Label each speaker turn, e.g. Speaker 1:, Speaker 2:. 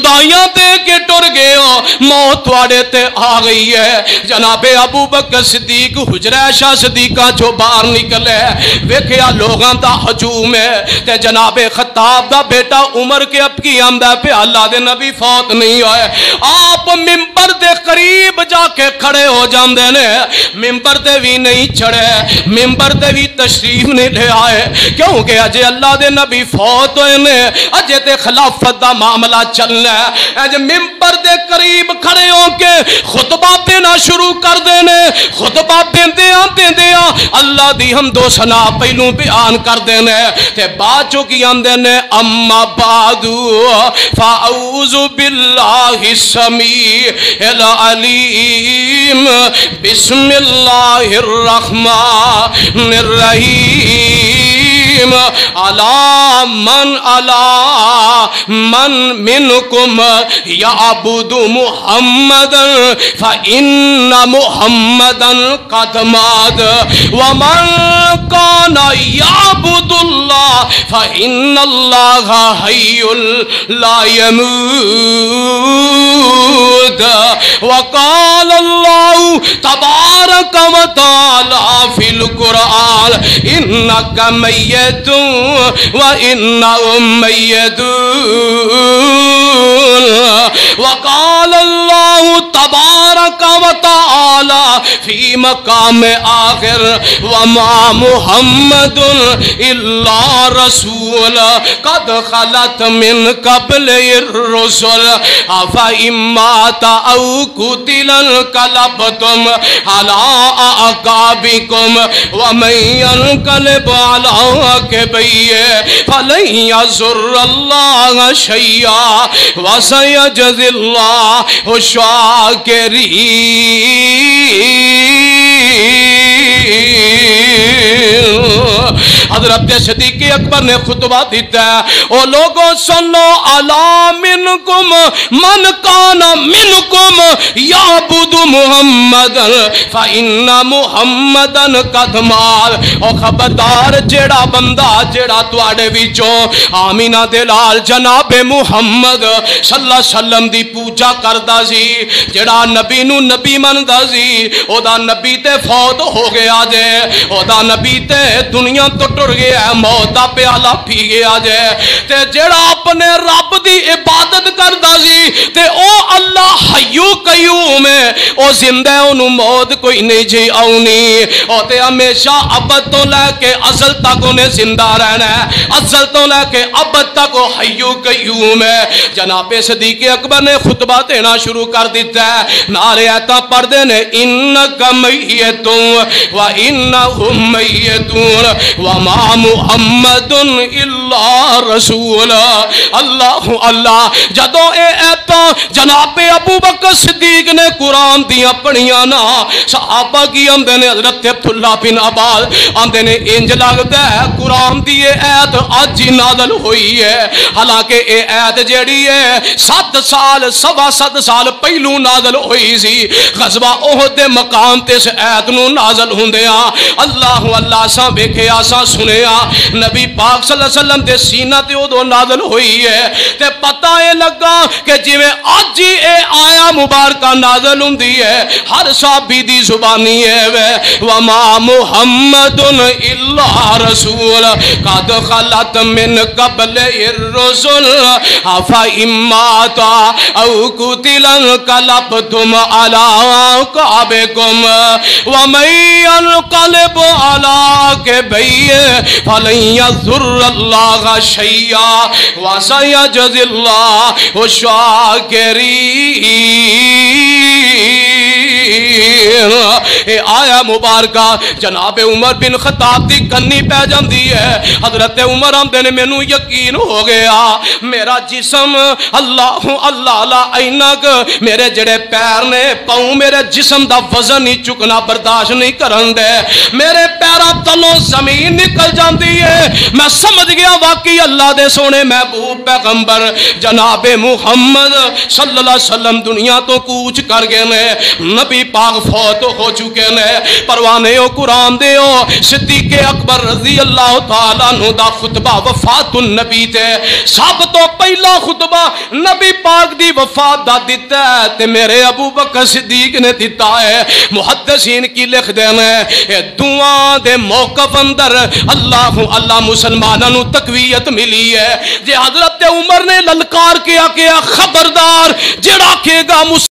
Speaker 1: دائیاں دے کے ٹر گئے ہو موت تواڈے تے آ گئی ہے جناب ابو بکر صدیق حجرہ عائشہ صدیقہ جو باہر نکلے ویکھیا لوگاں دا ہجوم ہے تے جناب خطاب دا بیٹا عمر کے اب کی آمدہ پہ اللہ دے نبی فوت نہیں ہوئے آپ ممبر دے قریب جا کے کھڑے ہو جاندے نے ممبر دے بھی نہیں چھڑے ممبر دے بھی تشریف نہیں لے آئے کیونکہ اجے اللہ دے نبی فوت ہوئے نے اجے تے خلافت دا معاملہ چلنا ہے اجے ممبر دے قریب کھڑے ہو کے خطبہ دینا شروع کر دینے خطبہ دیندیاں اللہ دی حمد و ثنا پہلو بیان کر دینے تے بعد جو کی آندے نے اما بعدو فاعوذ باللہ السمیع العلیم بسم اللہ الرحمن الرحیم علی من منکم یعبد محمد فإن محمدا قد مات ومن كان يعبد الله فإن الله حي لا يموت وقال الله تبارك وتعالى في القرآن إنك ميت وإنهم ميتون وقال الله تبارك وتعالى في مقام آخر وما محمد إلا رسول قد خلت من قبل الرسل أفإن مات أو قتل انقلبتم على أعقابكم ومن ينقلب على عقبيه فلن يضر الله شيئا وسيجزي الله الشاكرين حضرت صدیق اکبر نے خطبہ دیتا ہے او لوگوں سنو الا منکم من کان منکم یعبد محمدا فإن محمدا قد مات او خبردار جیڑا بندہ جیڑا تواڈے وچوں آمینہ دے لال جناب محمد صلی اللہ علیہ وسلم دی پوجا کردا سی جیڑا نبی نو نبی مندا سی او دا نبی تے فوت ہو گیا جے او دا نبی تے دنیا تو ٹر گیا ہے موت دا پیالہ پی گیا جے تے جیڑا اپنے رب دی عبادت کردا سی تے او اللہ حیو قیوم ہے او زندہ ہے انہوں موت کوئی نہیں جی آؤنی او تے ہمیشہ عبد تو لے کے ازل تک انہیں زندہ رہنا ہے ازل تو لے کے عبد تک وہ حیو قیوم ہے جناب صدیق اکبر نے خطبہ دینا شروع کر دیتا ہے نعرے آیتاں پڑھ دینے انکا میتون و انہم میتون وما محمد الا رسول اللہ اللہ جدو اے ایتاں جناب ابو بکر صدیق نے قرآن دیا پڑھیاں نا صحابہ کی آمدے نے حضرت عبداللہ بن عباس آمدے نے انج لگتا ہے قرآن دی ایت آج ہی نازل ہوئی ہے حالانکہ اے ایت جیڑی ہے 7 سال سوا 7 سال پہلو نازل ہوئی سی غزوہ احد دے مقام تے اس ایت نو نازل ہوندیاں اللہ اللہ سا ویکھے آسا سنیا نبی پاک صلی اللہ علیہ وسلم دے سینہ تے ادو نازل ہوئی ہے تے پتہ اے لگا کہ جویں اج ہی اے آیا مبارکہ نازل ہوندی ہے ہر صحابی دی زبانی ہے وما محمد الا رسول قد خلت من قبل الرسل افإن مات او قتل انقلبتم على عقابكم ومن ينقلب على عقبيه فلن يضر الله شيئا وسيجزي الله الشاكرين اے آیا مبارکہ جناب عمر بن خطاب دی کنی پہ جاندی ہے حضرت عمر آمدے نے مینوں یقین ہو گیا میرا جسم اللہ اللہ لا اینک میرے جڑے پیر نے پاؤں میرے جسم دا وزن نہیں چکنا برداشت نہیں کرن دے میرے پیراں تلوں زمین نکل جاندی ہے میں سمجھ گیا واقعی اللہ دے سونے محبوب پیغمبر جناب محمد صلی اللہ علیہ وسلم دنیا تو کوچ کر گئے نے نبی پاک پاک فوت ہو چکے نے پروانے او قرآن دے او صدیق اکبر رضی اللہ تعالیٰ عنہ دا خطبہ وفات النبی تے سب تو پہلا خطبہ نبی پاک دی وفات دا دیتا ہے تے میرے ابو بکر صدیق نے دیتا ہے محدثین کی لکھ دینا ہے دعا دے موقف اندر اللہ مسلمانوں تقویت ملی ہے جے حضرت عمر نے للکار کیا خبردار جڑا کہے گا